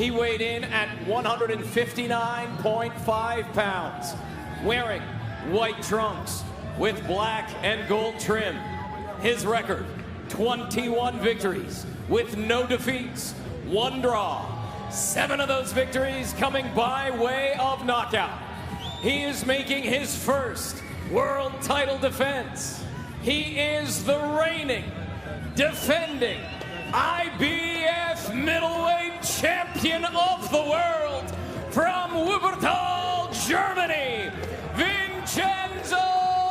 He weighed in at 159.5 pounds, wearing white trunks with black and gold trim. His record, 21 victories with no defeats, 1 draw. 7 of those victories coming by way of knockout. He is making his first world title defense. He is the reigning, defending IBF middleweight champion of the world from Wuppertal, Germany, Vincenzo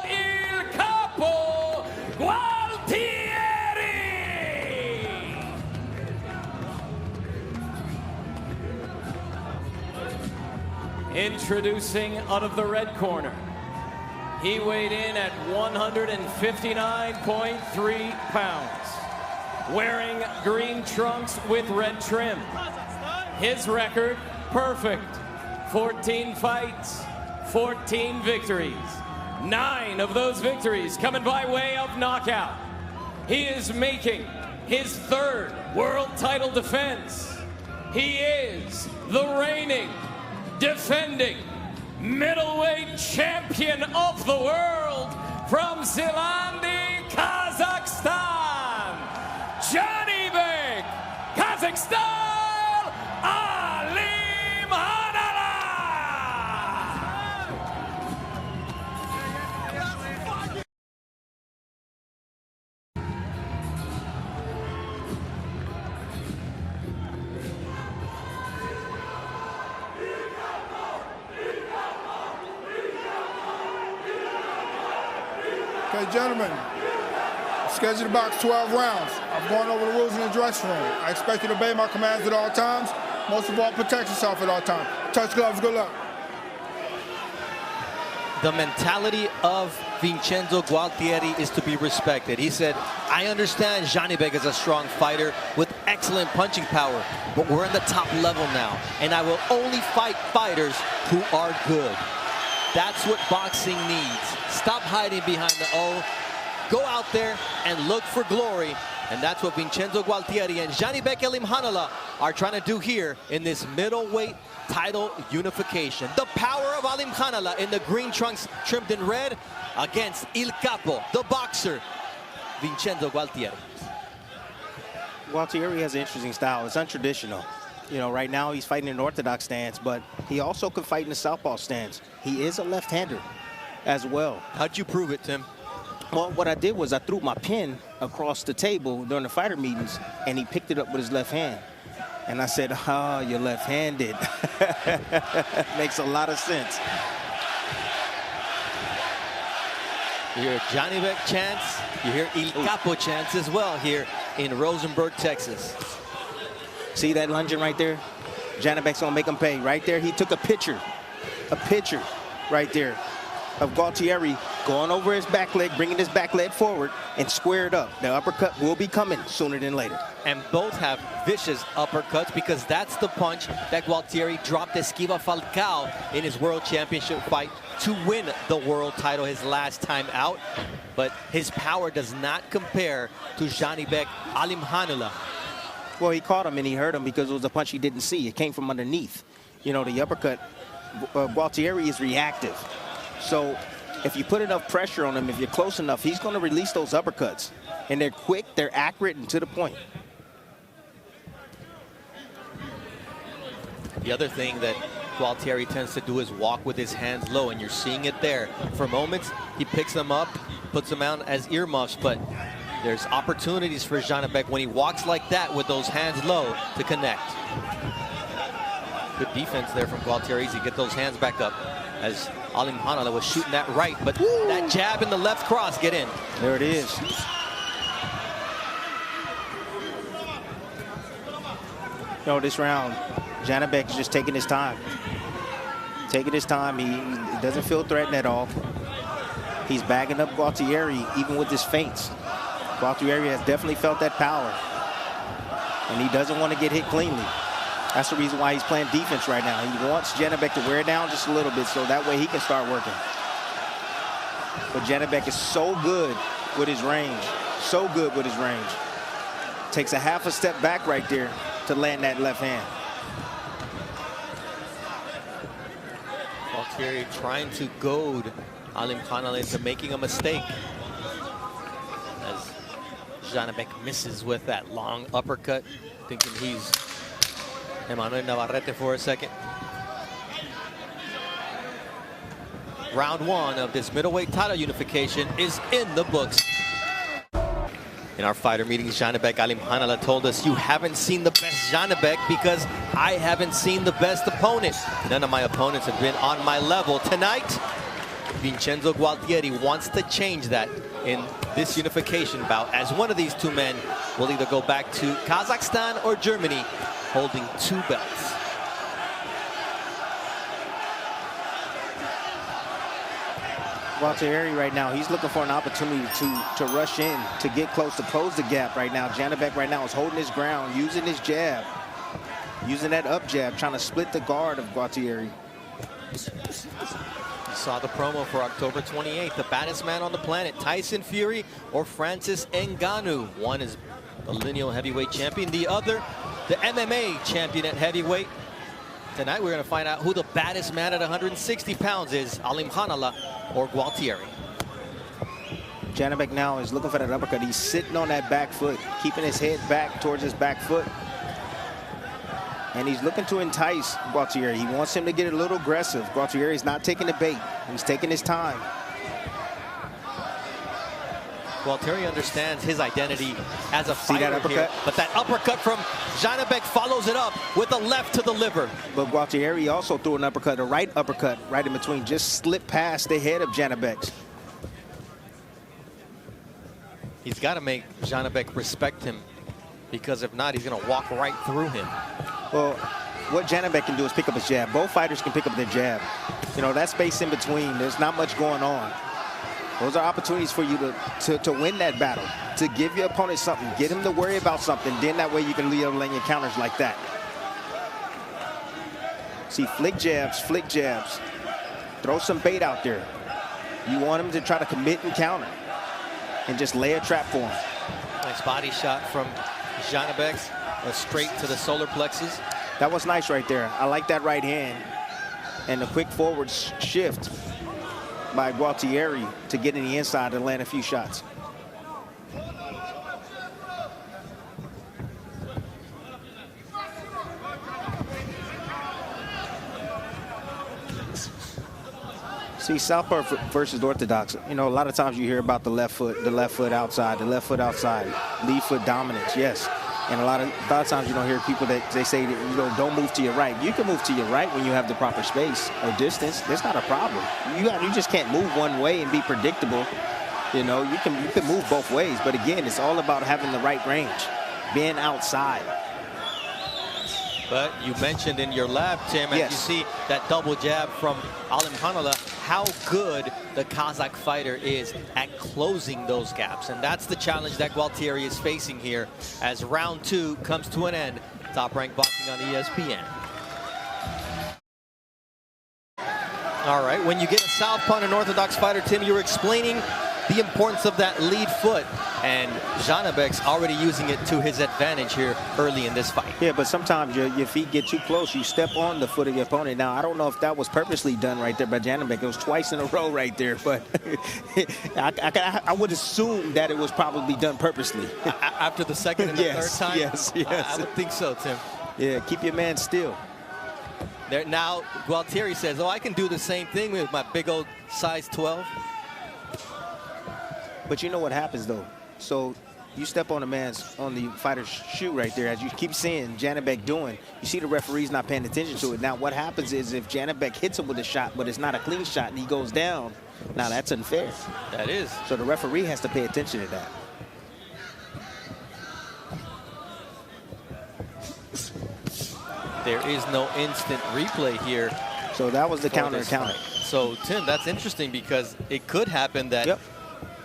Il Capo Gualtieri. Introducing out of the red corner, he weighed in at 159.3 pounds, wearing green trunks with red trim. His record, perfect. 14 fights, 14 victories. 9 of those victories coming by way of knockout. He is making his 3rd world title defense. He is the reigning, defending middleweight champion of the world from Zilandi, Kazakhstan, Janibek, Kazakhstan, Alimkhanuly. Okay, gentlemen, scheduled to box 12 rounds. I've gone over the rules in the dressing room. I expect you to obey my commands at all times. Most of all, protect yourself at all times. Touch gloves, good luck. The mentality of Vincenzo Gualtieri is to be respected. He said, I understand Janibek is a strong fighter with excellent punching power, but we're in the top level now, and I will only fight fighters who are good. That's what boxing needs. Stop hiding behind the O. Go out there and look for glory. And that's what Vincenzo Gualtieri and Janibek Alimkhanuly are trying to do here in this middleweight title unification. The power of Alimkhanuly in the green trunks trimmed in red against Il Capo, the boxer, Vincenzo Gualtieri. Gualtieri has an interesting style. It's untraditional. You know, right now he's fighting in an orthodox stance, but he also can fight in a southpaw stance. He is a left-hander as well. How'd you prove it, Tim? Well, what I did was I threw my pen across the table during the fighter meetings, and he picked it up with his left hand. And I said, oh, you're left-handed. Makes a lot of sense. You hear Janibek chants. You hear Il Capo chants as well here in Rosenberg, Texas. See that lunging right there? Janibek's gonna make him pay. Right there, he took a picture right there of Gualtieri going over his back leg, bringing his back leg forward and squared up. The uppercut will be coming sooner than later. And both have vicious uppercuts because that's the punch that Gualtieri dropped Esquiva Falcao in his world championship fight to win the world title his last time out. But his power does not compare to Janibek Alimkhanuly. Well, he caught him and he hurt him because it was a punch he didn't see. It came from underneath. You know, the uppercut, Gualtieri is reactive. So if you put enough pressure on him, if you're close enough, he's going to release those uppercuts. And they're quick, they're accurate, and to the point. The other thing that Gualtieri tends to do is walk with his hands low, and you're seeing it there. For moments, he picks them up, puts them out as earmuffs, but there's opportunities for Janibek when he walks like that with those hands low to connect. Good defense there from Gualtieri to get those hands back up as Alimkhanuly was shooting that right, but that jab in the left cross get in. There it is. You know, this round, Janibek is just taking his time. Taking his time. He doesn't feel threatened at all. He's bagging up Gualtieri even with his feints. Gualtieri has definitely felt that power. And he doesn't want to get hit cleanly. That's the reason why he's playing defense right now. He wants Janibek to wear down just a little bit so that way he can start working. But Janibek is so good with his range. So good with his range. Takes a half a step back right there to land that left hand. Gualtieri trying to goad Alimkhanuly into making a mistake. As Janibek misses with that long uppercut, thinking he's Emmanuel Navarrete for a second. Round one of this middleweight title unification is in the books. In our fighter meetings, Janibek Alimkhanuly told us, "You haven't seen the best Janibek because I haven't seen the best opponent. None of my opponents have been on my level." Tonight, Vincenzo Gualtieri wants to change that in this unification bout, as one of these two men will either go back to Kazakhstan or Germany holding 2 belts. Gualtieri right now, he's looking for an opportunity to rush in, to get close, to close the gap right now. Janibek right now is holding his ground, using his jab, using that up jab, trying to split the guard of Gualtieri. You saw the promo for October 28th. The baddest man on the planet, Tyson Fury or Francis Ngannou. One is the lineal heavyweight champion, the other the MMA champion at heavyweight. Tonight we're going to find out who the baddest man at 160 pounds is, Alimkhanuly or Gualtieri. Janibek now is looking for that uppercut. He's sitting on that back foot, keeping his head back towards his back foot. And he's looking to entice Gualtieri. He wants him to get a little aggressive. Gualtieri's not taking the bait. He's taking his time. Gualtieri understands his identity as a fighter that here, uppercut? but that uppercut from Janibek follows it up with a left to the liver. But Gualtieri also threw an uppercut, a right uppercut, right in between, just slipped past the head of Janibek. He's got to make Janibek respect him, because if not, he's going to walk right through him. Well, what Janibek can do is pick up his jab. Both fighters can pick up their jab. You know, that space in between, there's not much going on. Those are opportunities for you to win that battle, to give your opponent something, get him to worry about something. Then that way you can lead on your counters like that. See, flick jabs, throw some bait out there. You want him to try to commit and counter and just lay a trap for him. Nice body shot from Janibek, straight to the solar plexus. That was nice right there. I like that right hand and the quick forward shift by Gualtieri to get in the inside and land a few shots. See, Southpaw versus Orthodox, you know, a lot of times you hear about the left foot outside, lead foot dominance, yes. And a lot of times you don't hear people that they say that, you know, don't move to your right. You can move to your right when you have the proper space or distance. That's not a problem. You just can't move one way and be predictable. You know, you can move both ways. But again, it's all about having the right range, being outside. But you mentioned in your lab, Tim, as you see that double jab from Alimkhanuly, how good the Kazakh fighter is at closing those gaps. And that's the challenge that Gualtieri is facing here as round 2 comes to an end. Top Rank Boxing on ESPN. All right, when you get a southpaw and an orthodox fighter, Tim, you were explaining the importance of that lead foot. And Janibek's already using it to his advantage here early in this fight. Yeah, but sometimes your feet get too close. You step on the foot of your opponent. Now, I don't know if that was purposely done right there by Janibek. It was twice in a row right there. But I would assume that it was probably done purposely. After the second and the third time? Yes. I would think so, Tim. Yeah, keep your man still. There, now, Gualtieri says, oh, I can do the same thing with my big old size 12. But you know what happens, though? So you step on the fighter's shoe right there, as you keep seeing Janibek doing. You see the referee's not paying attention to it. Now what happens is if Janibek hits him with a shot, but it's not a clean shot, and he goes down, now that's unfair. That is. So the referee has to pay attention to that. There is no instant replay here. So that was the counter. So Tim, that's interesting because it could happen that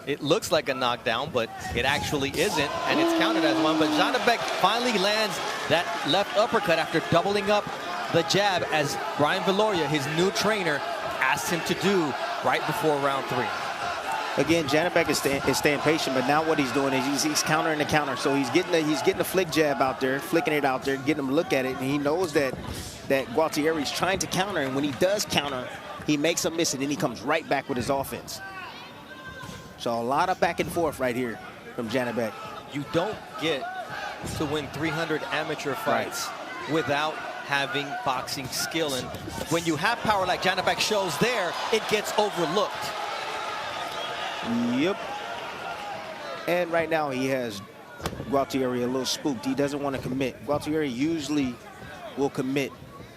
it looks like a knockdown, but it actually isn't, and it's counted as one. But Janibek finally lands that left uppercut after doubling up the jab, as Brian Viloria, his new trainer, asked him to do right before round 3. Again, Janibek is staying patient, but now what he's doing is he's countering the counter. So he's getting a flick jab out there, flicking it out there, getting him to look at it, and he knows that Gualtieri's trying to counter, and when he does counter, he makes a miss, and then he comes right back with his offense. So a lot of back and forth right here from Janibek. You don't get to win 300 amateur fights without having boxing skill, and when you have power like Janibek shows there, it gets overlooked. Yep. And right now he has Gualtieri a little spooked. He doesn't want to commit. Gualtieri usually will commit.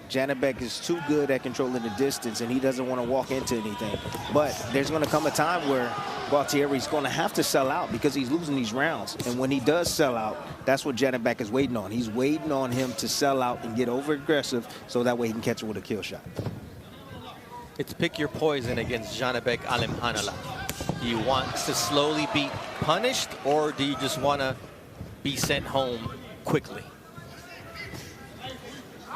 Janibek is too good at controlling the distance, and he doesn't want to walk into anything. But there's going to come a time where Gualtieri's going to have to sell out because he's losing these rounds. And when he does sell out, that's what Janibek is waiting on. He's waiting on him to sell out and get over aggressive so that way he can catch him with a kill shot. It's pick your poison against Janibek Alimkhanuly. Do you want to slowly be punished, or do you just want to be sent home quickly?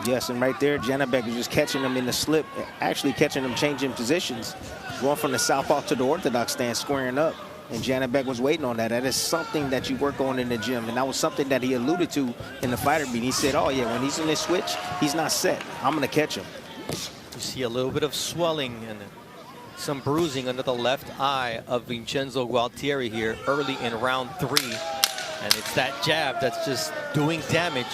Yes, and right there, Janibek is just catching him in the slip, actually catching him changing positions, going from the southpaw to the orthodox stance, squaring up. And Janibek was waiting on that. That is something that you work on in the gym, and that was something that he alluded to in the fighter meeting. He said, oh, yeah, when he's in this switch, he's not set. I'm going to catch him. You see a little bit of swelling and some bruising under the left eye of Vincenzo Gualtieri here early in round 3. And it's that jab that's just doing damage.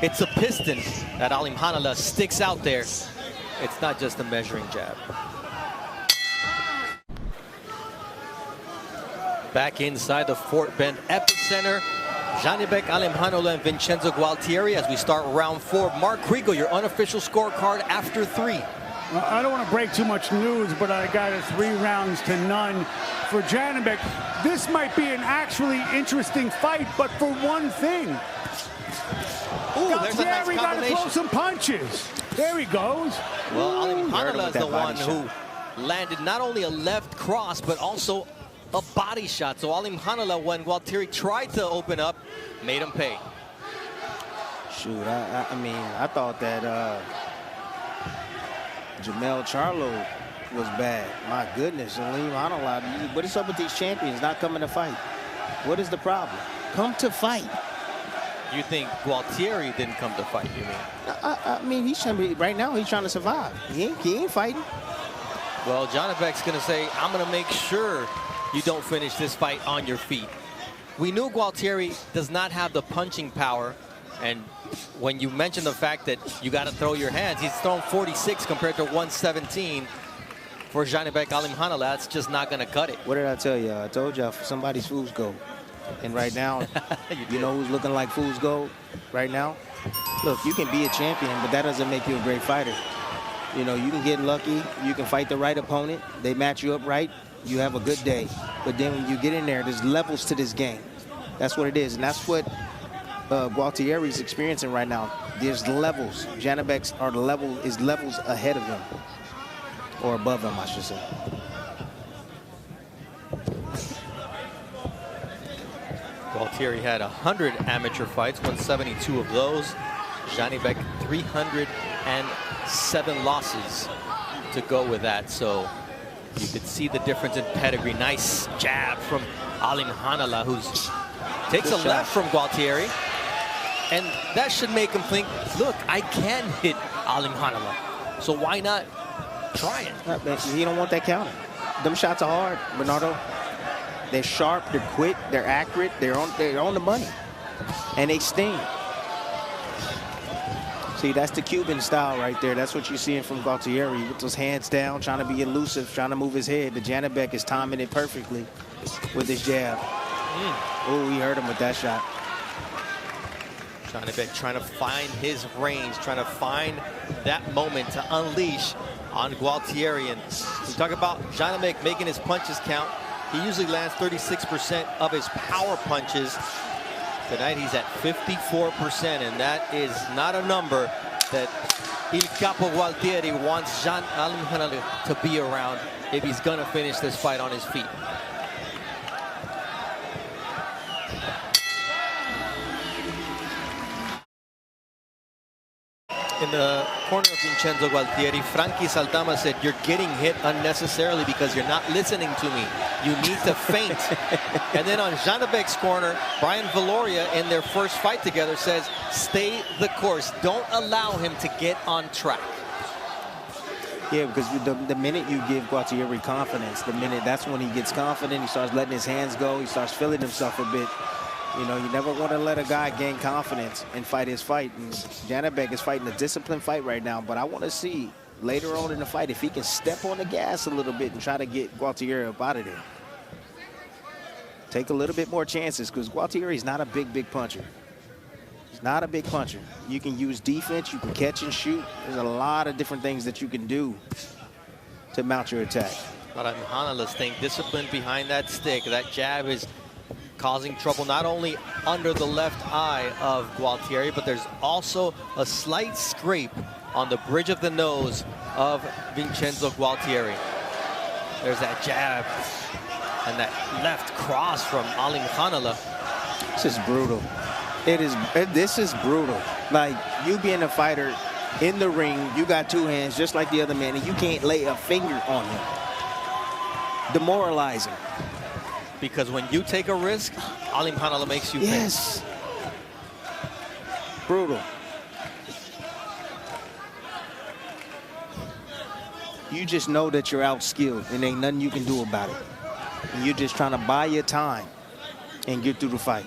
It's a piston that Alimkhanuly sticks out there. It's not just a measuring jab. Back inside the Fort Bend epicenter, Janibek Alimkhanuly and Vincenzo Gualtieri as we start round 4. Mark Kriegel, your unofficial scorecard after 3. I don't want to break too much news, but I got a 3-0 for Janibek. This might be an actually interesting fight, but for one thing. Ooh, there's a nice Gualtieri got to throw combination. some punches. There he goes. Well, Alimkhanuly is the one shot. who landed not only a left cross, but also a body shot. So Alimkhanuly, when Gualtieri tried to open up, made him pay. Shoot, I mean, I thought that Jamel Charlo was bad. My goodness, Alimkhanuly, what is up with these champions not coming to fight? What is the problem? Come to fight. You think Gualtieri didn't come to fight, you mean? I mean, he's trying to, right now he's trying to survive. He ain't fighting. Well, Janibek's going to say, I'm going to make sure you don't finish this fight on your feet. We knew Gualtieri does not have the punching power, and when you mention the fact that you got to throw your hands, he's thrown 46 compared to 117 for Janibek Alimkhanuly. That's just not going to cut it. What did I tell you? I told you somebody's fool's gold. And right now, you know who's looking like fool's gold right now? Look, you can be a champion, but that doesn't make you a great fighter. You know, you can get lucky. You can fight the right opponent. They match you up right. You have a good day. But then when you get in there, there's levels to this game. That's what it is. And that's what Gualtieri's experiencing right now. There's levels. Janibek's is levels ahead of him. Or above him, I should say. Gualtieri had 100 amateur fights, won 72 of those. Janibek 307 losses to go with that. So you could see the difference in pedigree. Nice jab from Alimkhanuly, who takes a left from Gualtieri. And that should make him think, look, I can hit Alimkhanuly. So why not try it? He don't want that counter. Them shots are hard, Bernardo. They're sharp, they're quick, they're accurate, they're on the money. And they sting. See, that's the Cuban style right there. That's what you're seeing from Gualtieri with those hands down, trying to be elusive, trying to move his head. But Janibek is timing it perfectly with his jab. Oh, he hurt him with that shot. Janibek trying to find his range, trying to find that moment to unleash on Gualtieri. And we talk about Janibek making his punches count. He usually lands 36% of his power punches. Tonight he's at 54%, and that is not a number that Il Capo Gualtieri wants Jan Alimkhanuly to be around if he's gonna finish this fight on his feet. In the corner of Vincenzo Gualtieri, Frankie Saldama said, "You're getting hit unnecessarily because you're not listening to me. You need to feint." And then on Janibek's corner, Brian Viloria, in their first fight together, says, "Stay the course. Don't allow him to get on track." Yeah, because the minute you give Gualtieri confidence, that's when he gets confident. He starts letting his hands go. He starts feeling himself a bit. You know, you never want to let a guy gain confidence and fight his fight. And Janibek is fighting a disciplined fight right now. But I want to see later on in the fight if he can step on the gas a little bit and try to get Gualtieri up out of there. Take a little bit more chances because Gualtieri is not a big puncher. He's not a big puncher. You can use defense. You can catch and shoot. There's a lot of different things that you can do to mount your attack. But Alimkhanuly staying disciplined behind that stick. That jab is causing trouble not only under the left eye of Gualtieri, but there's also a slight scrape on the bridge of the nose of Vincenzo Gualtieri. There's that jab and that left cross from Alimkhanuly. This is brutal. This is brutal. Like, you being a fighter in the ring, you got two hands just like the other man, and you can't lay a finger on him. Demoralizing. Because when you take a risk, Alimkhanuly makes you pay. Yes. Brutal. You just know that you're outskilled and ain't nothing you can do about it. And you're just trying to buy your time and get through the fight.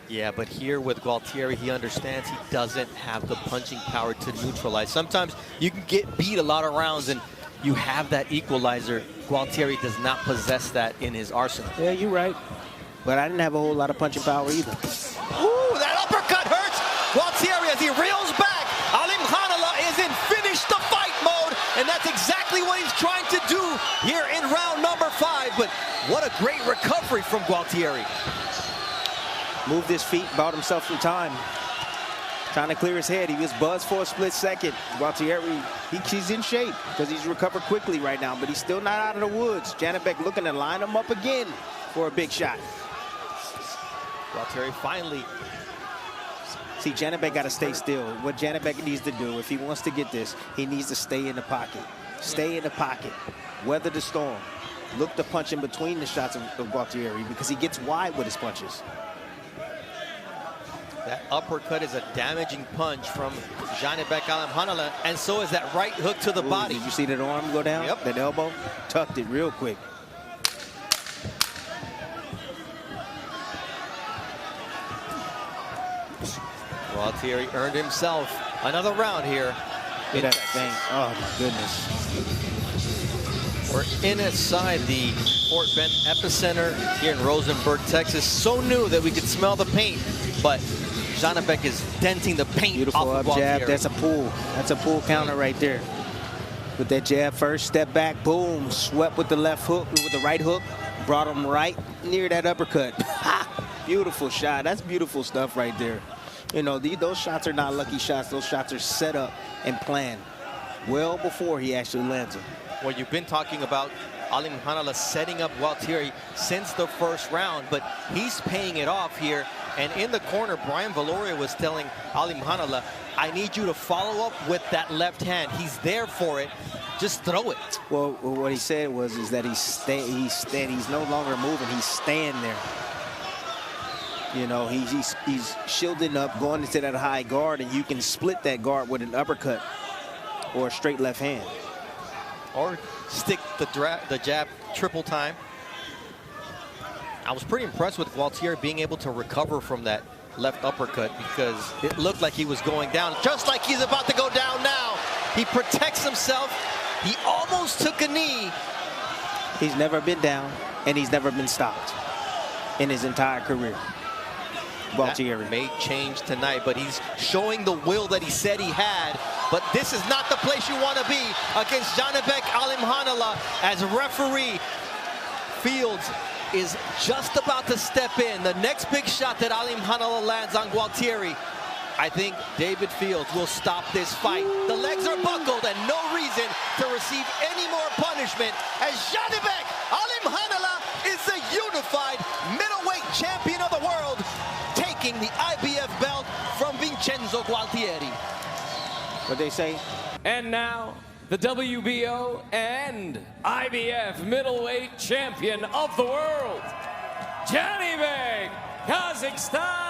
Yeah, but here with Gualtieri, he understands he doesn't have the punching power to neutralize. Sometimes you can get beat a lot of rounds and you have that equalizer. Gualtieri does not possess that in his arsenal. Yeah, you're right. But I didn't have a whole lot of punching power either. Ooh, that uppercut hurts Gualtieri as he reels back. Alimkhanuly is in finish the fight mode, and that's exactly what he's trying to do here in round number 5. But what a great recovery from Gualtieri. Moved his feet, bought himself some time. Trying to clear his head. He was buzzed for a split second. Gualtieri, he's in shape because he's recovered quickly right now, but he's still not out of the woods. Janibek looking to line him up again for a big shot. Gualtieri finally. See, Janibek got to stay still. What Janibek needs to do, if he wants to get this, he needs to stay in the pocket. Stay in the pocket. Weather the storm. Look to punch in between the shots of Gualtieri because he gets wide with his punches. That uppercut is a damaging punch from Janibek Alimkhanuly, and so is that right hook to the body. Did you see that arm go down? Yep. That elbow? Tucked it real quick. Gualtieri earned himself another round here. Look at that thing. Oh, my goodness. We're inside the Fort Bend epicenter here in Rosenberg, Texas. So new that we could smell the paint, but Janibek is denting the paint. Beautiful off up of jab. Gualtieri. That's a pull. That's a pull counter right there. With that jab first, step back, boom, swept with the left hook, with the right hook, brought him right near that uppercut. Beautiful shot. That's beautiful stuff right there. You know, those shots are not lucky shots. Those shots are set up and planned well before he actually lands them. Well, you've been talking about Alimkhanuly setting up Gualtieri since the first round, but he's paying it off here. And in the corner, Brian Viloria was telling Alimkhanuly, I need you to follow up with that left hand. He's there for it. Just throw it. Well, what he said is that he's no longer moving. He's staying there. You know, he's shielding up, going into that high guard, and you can split that guard with an uppercut or a straight left hand. Or stick the jab triple time. I was pretty impressed with Gualtieri being able to recover from that left uppercut because it looked like he was going down, just like he's about to go down now. He protects himself. He almost took a knee. He's never been down, and he's never been stopped in his entire career. Gualtieri. That may change tonight, but he's showing the will that he said he had. But this is not the place you want to be against Janibek Alimkhanuly, as referee Fields is just about to step in. The next big shot that Alimkhanuly lands on Gualtieri, I think David Fields will stop this fight. The legs are buckled and no reason to receive any more punishment, as Janibek Alimkhanuly is the unified middleweight champion of the world, taking the IBF belt from Vincenzo Gualtieri. What they say? And now, the WBO and IBF middleweight champion of the world, Janibek, Kazakhstan.